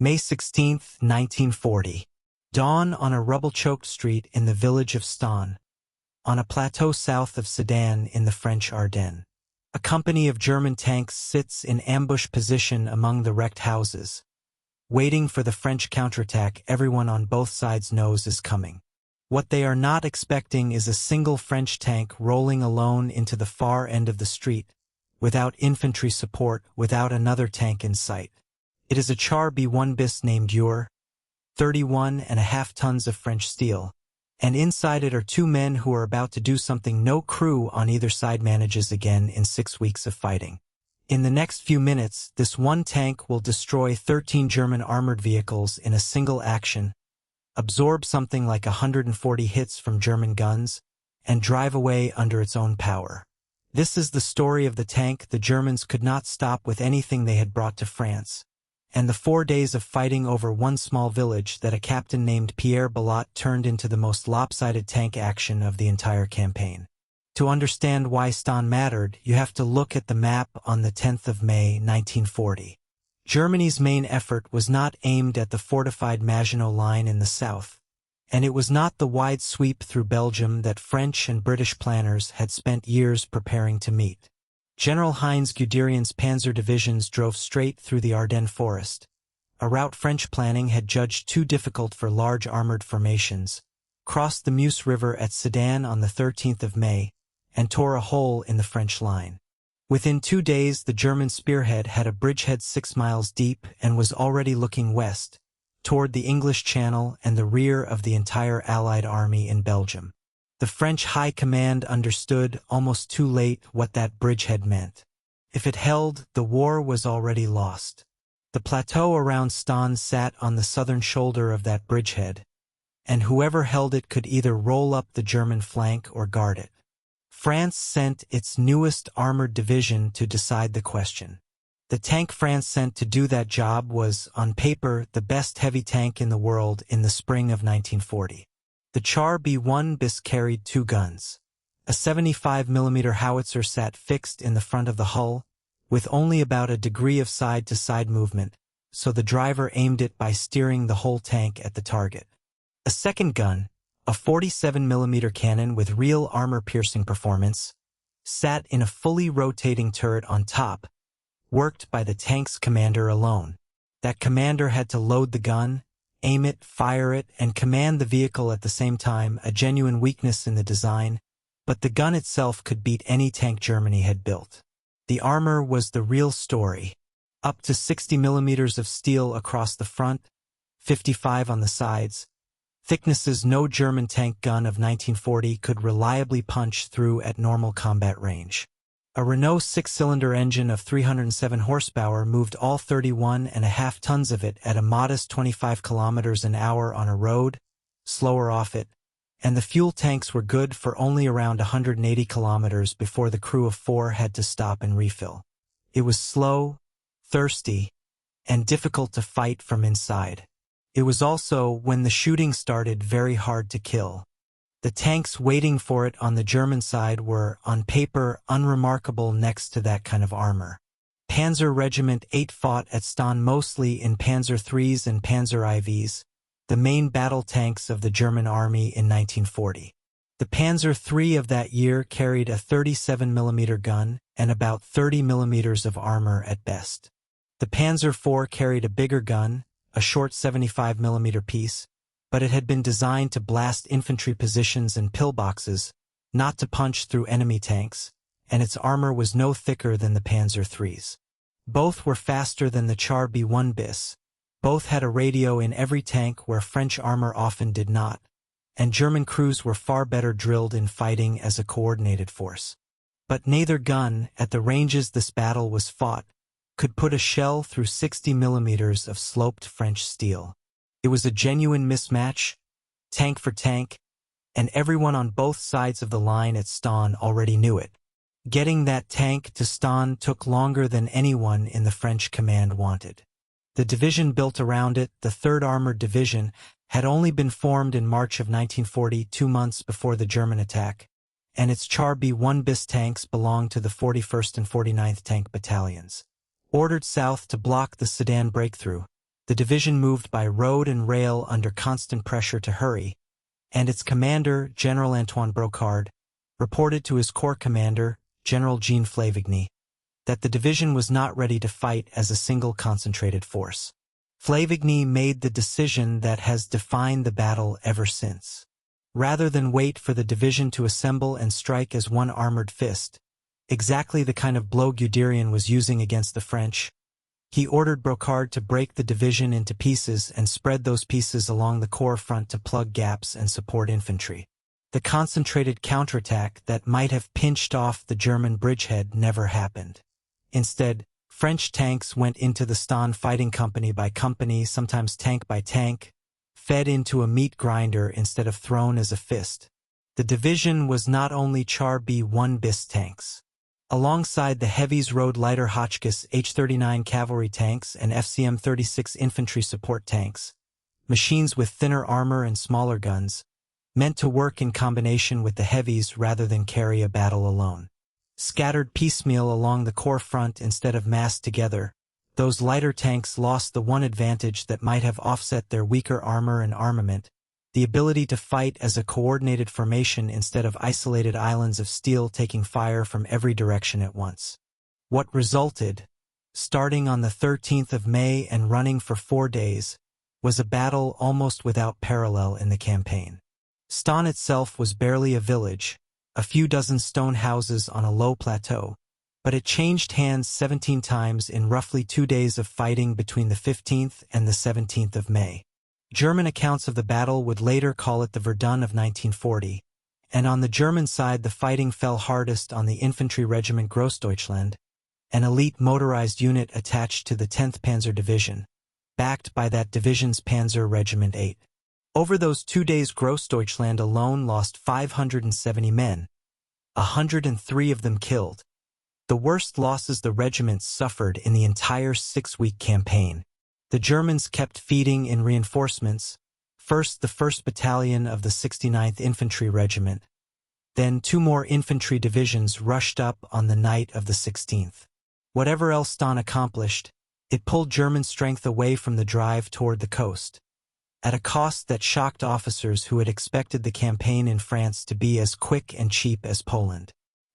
May 16, 1940. Dawn on a rubble-choked street in the village of Stonne, on a plateau south of Sedan in the French Ardennes. A company of German tanks sits in ambush position among the wrecked houses. Waiting for the French counterattack everyone on both sides knows is coming. What they are not expecting is a single French tank rolling alone into the far end of the street, without infantry support, without another tank in sight. It is a Char B1 bis named Armour, 31.5 tons of French steel, and inside it are two men who are about to do something no crew on either side manages again in 6 weeks of fighting. In the next few minutes, this one tank will destroy 13 German armored vehicles in a single action, absorb something like 140 hits from German guns, and drive away under its own power. This is the story of the tank the Germans could not stop with anything they had brought to France, and the 4 days of fighting over one small village that a captain named Pierre Billotte turned into the most lopsided tank action of the entire campaign. To understand why Stonne mattered, you have to look at the map on the 10th of May, 1940. Germany's main effort was not aimed at the fortified Maginot Line in the south, and it was not the wide sweep through Belgium that French and British planners had spent years preparing to meet. General Heinz Guderian's panzer divisions drove straight through the Ardennes forest, a route French planning had judged too difficult for large armored formations, crossed the Meuse River at Sedan on the 13th of May, and tore a hole in the French line. Within 2 days the German spearhead had a bridgehead 6 miles deep and was already looking west, toward the English Channel and the rear of the entire Allied army in Belgium. The French High Command understood, almost too late, what that bridgehead meant. If it held, the war was already lost. The plateau around Stonne sat on the southern shoulder of that bridgehead, and whoever held it could either roll up the German flank or guard it. France sent its newest armored division to decide the question. The tank France sent to do that job was, on paper, the best heavy tank in the world in the spring of 1940. The Char B1 bis carried 2 guns. A 75mm howitzer sat fixed in the front of the hull, with only about a degree of side-to-side movement, so the driver aimed it by steering the whole tank at the target. A second gun, a 47mm cannon with real armor-piercing performance, sat in a fully rotating turret on top, worked by the tank's commander alone. That commander had to load the gun, aim it, fire it, and command the vehicle at the same time, a genuine weakness in the design, but the gun itself could beat any tank Germany had built. The armor was the real story. Up to 60mm of steel across the front, 55 on the sides, thicknesses no German tank gun of 1940 could reliably punch through at normal combat range. A Renault 6-cylinder engine of 307 horsepower moved all 31.5 tons of it at a modest 25 kilometers an hour on a road, slower off it, and the fuel tanks were good for only around 180 kilometers before the crew of 4 had to stop and refill. It was slow, thirsty, and difficult to fight from inside. It was also, when the shooting started, very hard to kill. The tanks waiting for it on the German side were, on paper, unremarkable next to that kind of armor. Panzer Regiment 8 fought at Stonne mostly in Panzer IIIs and Panzer IVs, the main battle tanks of the German army in 1940. The Panzer III of that year carried a 37mm gun and about 30mm of armor at best. The Panzer IV carried a bigger gun, a short 75mm piece, but it had been designed to blast infantry positions and pillboxes, not to punch through enemy tanks, and its armor was no thicker than the Panzer IIIs. Both were faster than the Char B1 bis, both had a radio in every tank where French armor often did not, and German crews were far better drilled in fighting as a coordinated force. But neither gun, at the ranges this battle was fought, could put a shell through 60mm of sloped French steel. It was a genuine mismatch, tank for tank, and everyone on both sides of the line at Stonne already knew it. Getting that tank to Stonne took longer than anyone in the French command wanted. The division built around it, the 3rd Armored Division, had only been formed in March of 1940, 2 months before the German attack, and its Char B1 bis tanks belonged to the 41st and 49th Tank Battalions. Ordered south to block the Sedan Breakthrough, The division moved by road and rail under constant pressure to hurry, and its commander, General Antoine Brocard, reported to his corps commander, General Jean Flavigny, that the division was not ready to fight as a single concentrated force. Flavigny made the decision that has defined the battle ever since. Rather than wait for the division to assemble and strike as one armored fist, exactly the kind of blow Guderian was using against the French, he ordered Brocard to break the division into pieces and spread those pieces along the corps front to plug gaps and support infantry. The concentrated counterattack that might have pinched off the German bridgehead never happened. Instead, French tanks went into the Stonne fighting company by company, sometimes tank by tank, fed into a meat grinder instead of thrown as a fist. The division was not only Char B1 BIS tanks. Alongside the heavies rode lighter Hotchkiss H-39 cavalry tanks and FCM-36 infantry support tanks, machines with thinner armor and smaller guns, meant to work in combination with the heavies rather than carry a battle alone. Scattered piecemeal along the corps front instead of massed together, those lighter tanks lost the one advantage that might have offset their weaker armor and armament, the ability to fight as a coordinated formation instead of isolated islands of steel taking fire from every direction at once. What resulted, starting on the 13th of May and running for 4 days, was a battle almost without parallel in the campaign. Stonne itself was barely a village, a few dozen stone houses on a low plateau, but it changed hands 17 times in roughly 2 days of fighting between the 15th and the 17th of May. German accounts of the battle would later call it the Verdun of 1940, and on the German side the fighting fell hardest on the infantry regiment Grossdeutschland, an elite motorized unit attached to the 10th Panzer Division, backed by that division's Panzer Regiment 8. Over those 2 days Grossdeutschland alone lost 570 men, 103 of them killed, the worst losses the regiments suffered in the entire 6-week campaign. The Germans kept feeding in reinforcements, first the 1st Battalion of the 69th Infantry Regiment, then 2 more infantry divisions rushed up on the night of the 16th. Whatever else Stonne accomplished, it pulled German strength away from the drive toward the coast, at a cost that shocked officers who had expected the campaign in France to be as quick and cheap as Poland.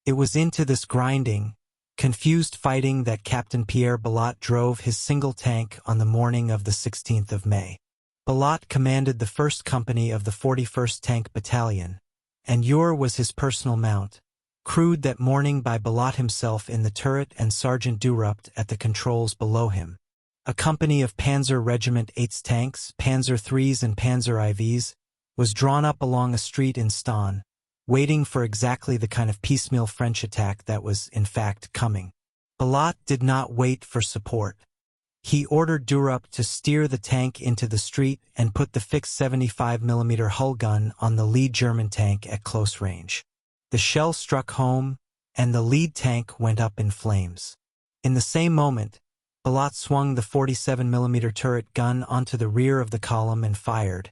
It was into this grinding, confused fighting that Captain Pierre Billotte drove his single tank on the morning of the 16th of May. Billotte commanded the 1st Company of the 41st Tank Battalion, and Ure was his personal mount, crewed that morning by Billotte himself in the turret and Sergeant Durupt at the controls below him. A company of Panzer Regiment 8's tanks, Panzer IIIs and Panzer IVs, was drawn up along a street in Stonne, waiting for exactly the kind of piecemeal French attack that was, in fact, coming. Billotte did not wait for support. He ordered Durupt to steer the tank into the street and put the fixed 75mm hull gun on the lead German tank at close range. The shell struck home, and the lead tank went up in flames. In the same moment, Billotte swung the 47mm turret gun onto the rear of the column and fired,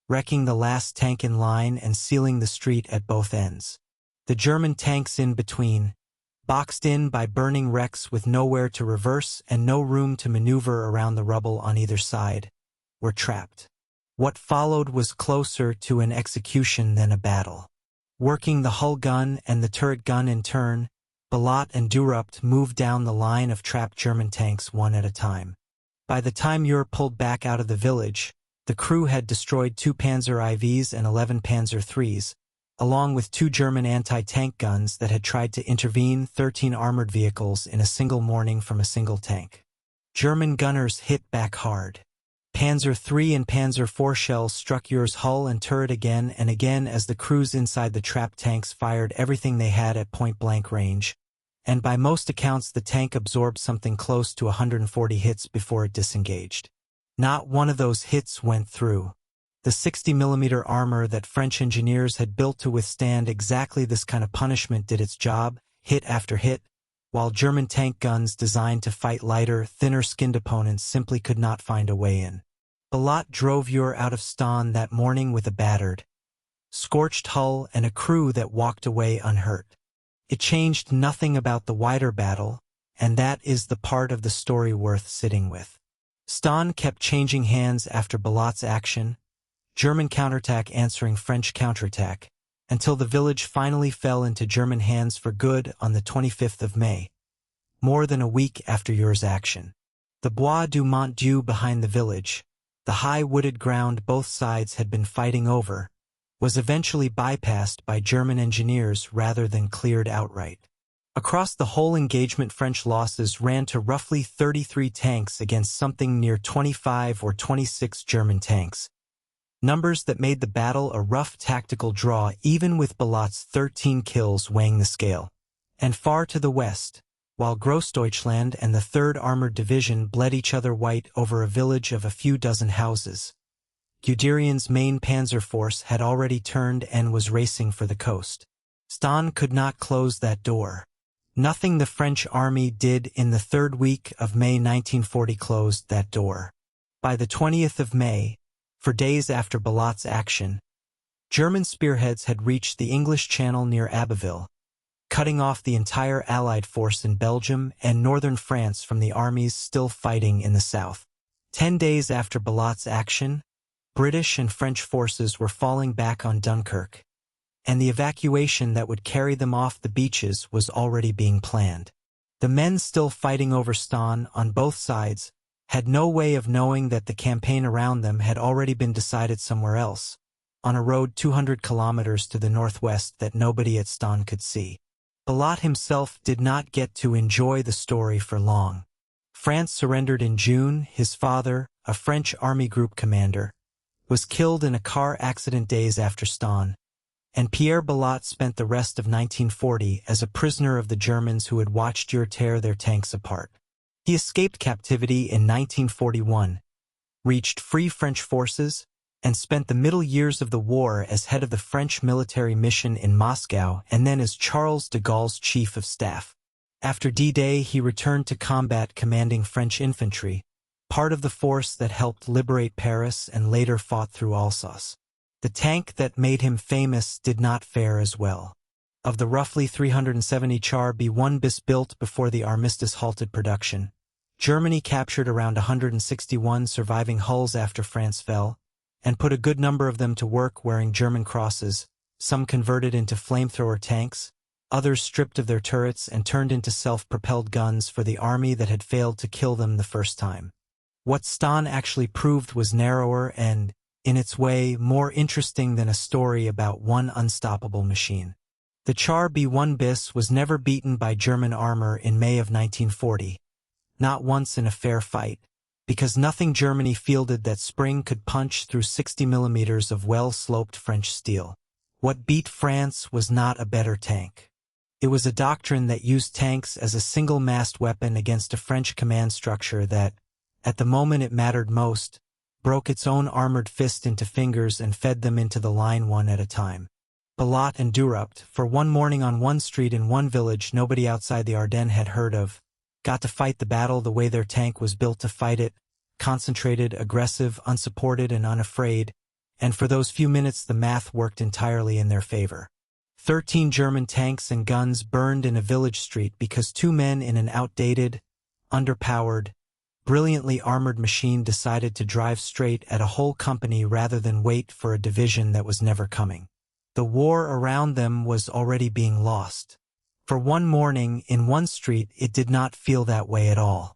wrecking the last tank in line and sealing the street at both ends. The German tanks in between, boxed in by burning wrecks with nowhere to reverse and no room to maneuver around the rubble on either side, were trapped. What followed was closer to an execution than a battle. Working the hull gun and the turret gun in turn, Billotte and Durupt moved down the line of trapped German tanks one at a time. By the time Ure pulled back out of the village, the crew had destroyed 2 Panzer IVs and 11 Panzer IIIs, along with 2 German anti-tank guns that had tried to intervene 13 armored vehicles in a single morning from a single tank. German gunners hit back hard. Panzer III and Panzer IV shells struck Ure's hull and turret again and again as the crews inside the trapped tanks fired everything they had at point-blank range, and by most accounts the tank absorbed something close to 140 hits before it disengaged. Not one of those hits went through. The 60mm armor that French engineers had built to withstand exactly this kind of punishment did its job, hit after hit, while German tank guns designed to fight lighter, thinner-skinned opponents simply could not find a way in. Billotte drove Ure out of Stonne that morning with a battered, scorched hull and a crew that walked away unhurt. It changed nothing about the wider battle, and that is the part of the story worth sitting with. Stonne kept changing hands after Billotte's action, German counterattack answering French counterattack, until the village finally fell into German hands for good on the 25th of May, more than a week after Eure's action. The Bois du Mont Dieu behind the village, the high wooded ground both sides had been fighting over, was eventually bypassed by German engineers rather than cleared outright. Across the whole engagement, French losses ran to roughly 33 tanks against something near 25 or 26 German tanks, numbers that made the battle a rough tactical draw even with Billotte's 13 kills weighing the scale. And far to the west, while Grossdeutschland and the 3rd Armored Division bled each other white over a village of a few dozen houses, Guderian's main panzer force had already turned and was racing for the coast. Stonne could not close that door. Nothing the French army did in the 3rd week of May 1940 closed that door. By the 20th of May, for days after Billotte's action, German spearheads had reached the English Channel near Abbeville, cutting off the entire Allied force in Belgium and northern France from the armies still fighting in the south. 10 days after Billotte's action, British and French forces were falling back on Dunkirk, and the evacuation that would carry them off the beaches was already being planned. The men still fighting over Stonne on both sides had no way of knowing that the campaign around them had already been decided somewhere else, on a road 200 kilometers to the northwest that nobody at Stonne could see. Billotte himself did not get to enjoy the story for long. France surrendered in June. His father, a French army group commander, was killed in a car accident days after Stonne, and Pierre Billotte spent the rest of 1940 as a prisoner of the Germans who had watched Eure tear their tanks apart. He escaped captivity in 1941, reached free French forces, and spent the middle years of the war as head of the French military mission in Moscow and then as Charles de Gaulle's chief of staff. After D-Day, he returned to combat commanding French infantry, part of the force that helped liberate Paris and later fought through Alsace. The tank that made him famous did not fare as well. Of the roughly 370 Char B1 bis built before the armistice halted production, Germany captured around 161 surviving hulls after France fell, and put a good number of them to work wearing German crosses, some converted into flamethrower tanks, others stripped of their turrets and turned into self-propelled guns for the army that had failed to kill them the first time. What Stonne actually proved was narrower and, in its way, more interesting than a story about one unstoppable machine. The Char B1 bis was never beaten by German armor in May of 1940, not once in a fair fight, because nothing Germany fielded that spring could punch through 60 millimeters of well-sloped French steel. What beat France was not a better tank. It was a doctrine that used tanks as a single-mast weapon against a French command structure that, at the moment it mattered most, broke its own armored fist into fingers and fed them into the line one at a time. Billotte and Durupt, for one morning on one street in one village nobody outside the Ardennes had heard of, got to fight the battle the way their tank was built to fight it, concentrated, aggressive, unsupported, and unafraid, and for those few minutes the math worked entirely in their favor. 13 German tanks and guns burned in a village street because two men in an outdated, underpowered, brilliantly armored machine decided to drive straight at a whole company rather than wait for a division that was never coming. The war around them was already being lost. For one morning, in one street, it did not feel that way at all.